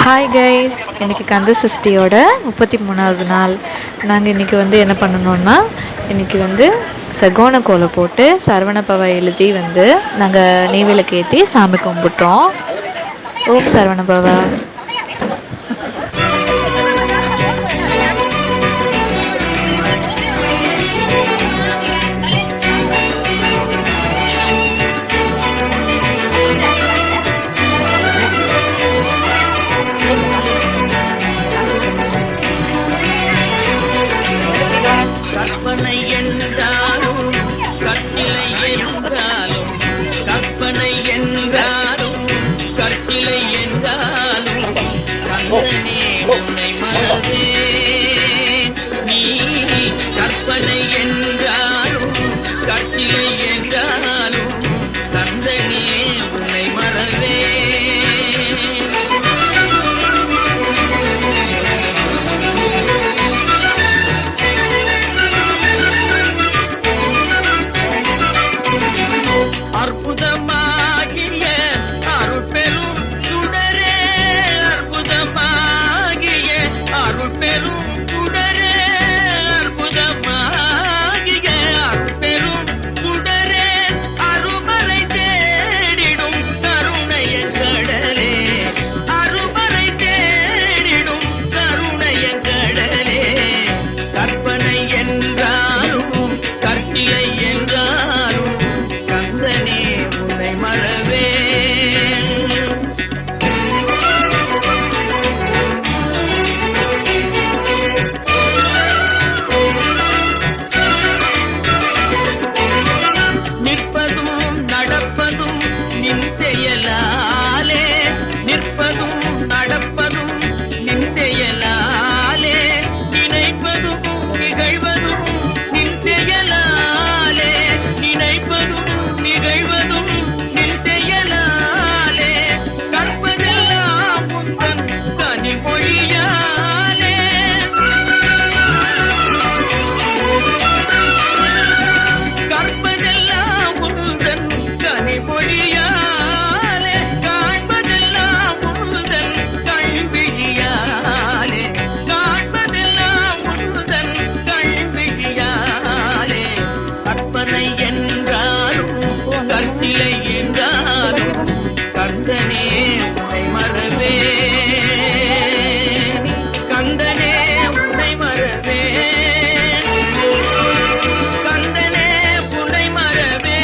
Hi guys, இன்றைக்கி கந்த சஷ்டியோட 33வது நாள். நாங்கள் இன்றைக்கி என்ன பண்ணணுன்னா, இன்றைக்கி சகோன கோலம் போட்டு சரவணபவ எழுதி நாங்கள் நெய்வேலிக்கு ஏற்றி சாமி கும்பிட்டோம். ஓம் சரவணபவா. கற்பனை என்றாலும் கற்சிலை என்றாலும் கற்பனை என்றாலும் கற்சிலை என்றாலும் கந்தனே உன்னை மறவே நீ கற்பனை என்றாலும் கற்சிலை என்றாலும் கந்தனே உன்னை மறவே அற்புதமாகிய அருட்பெரும் சுடரே அற்புதமாகிய அருட்பெரும் சுடரே அற்புதமாகிய அருட்பெரும் சுடரே அருமறை தேடிடும் கருணைய கடலே அருமறை தேடிடும் கருணைய கடலே கற்பனை என்றாலும் கற்சிலை என்றாலும் கந்தனே உன்னை மறவே நிற்பதும் நடப்பதும் நின் செயலாலே நிற்பதும் நடப்பதும் நின் செயலாலே நினைப்பதும் நிகழ்வதும் நின் செயலாலே நினைப்பதும் நிகழ்வதும் நின் செயலாலே கற்பதெல்லாம் உந்தன் கனிமொழியாலே கற்பதெல்லாம் உந்தன் கனிமொழியாலே காண்பதெல்லாம் உந்தன் கண்விழியாலே காண்பதெல்லாம் உந்தன் கண்விழியாலே கற்பனை என்றாலும் கற்சிலை என்றாலும் கந்தனே உன்னை மறவே கந்தனே உன்னை மறவே கந்தனே உன்னை மறவே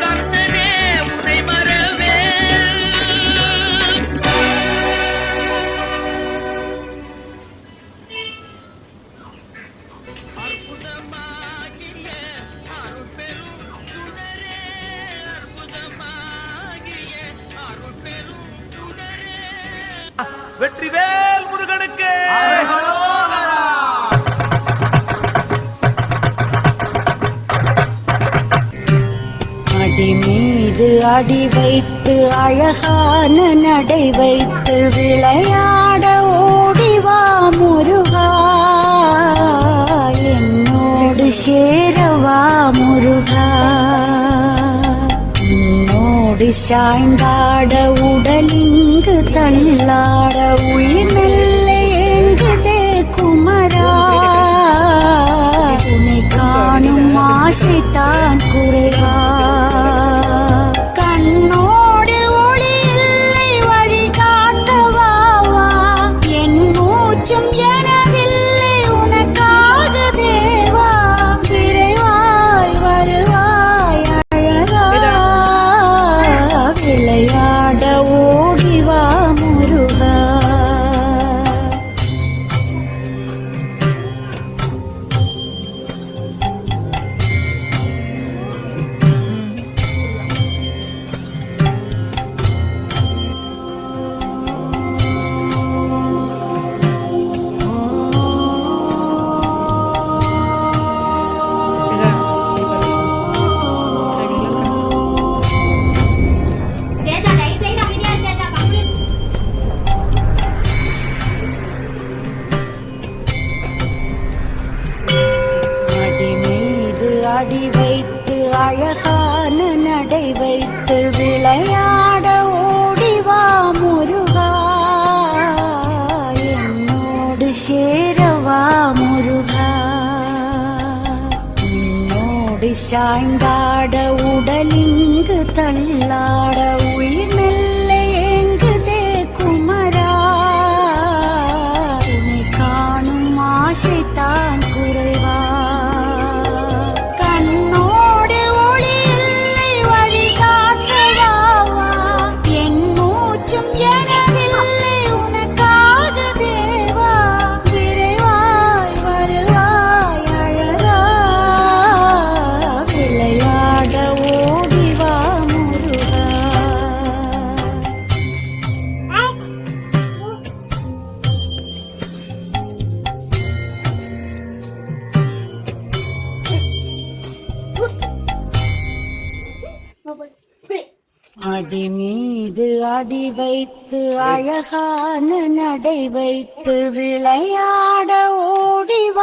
கந்தனே உன்னை மறவே அற்புதமாகிய அருட்பெரும் சுடரே அற்புதமாகிய அருட்பெரும் சுடரே வெற்றிவேல் முருகனுக்கு அடி மீது அடி வைத்து அழகான நடை வைத்து விளையாட ஓடிவா முருகா என்னோடு சேரவா முருகா என்னோடு சாய்ந்தாட உடலிங்கு தள்ளாட உயிர் மெல்ல ஏங்குதே குமரா உன்னை காணும் ஆசைத்தான் குறைவா கண்ணோடு ஒளி இல்லை வழி காட்டவா என் மூச்சும் எனதில்லை உனக்காக தேவா விரைவாய் வருவாய் அழகா விளையாட ஓடிவா முருகா Dia tak ada, saya tak pergi dia tak சாய்ந்தாட உடலிங்கு தள்ளாட உயிர் மெல்ல ஏங்குதே குமரா உன்னை காணும் ஆசைத்தான் குறைவா கண்ணோடு ஒளி இல்லை வழிகாட்டவாவா என் மூச்சும் எனதில்லை உனக்காக தேவா விரைவாய் வருவாய் அழகா விளையாட ஓடிவா முருகா அடி மீது அடி வைத்து அழகான நடை வைத்து விளையாட ஓடிவா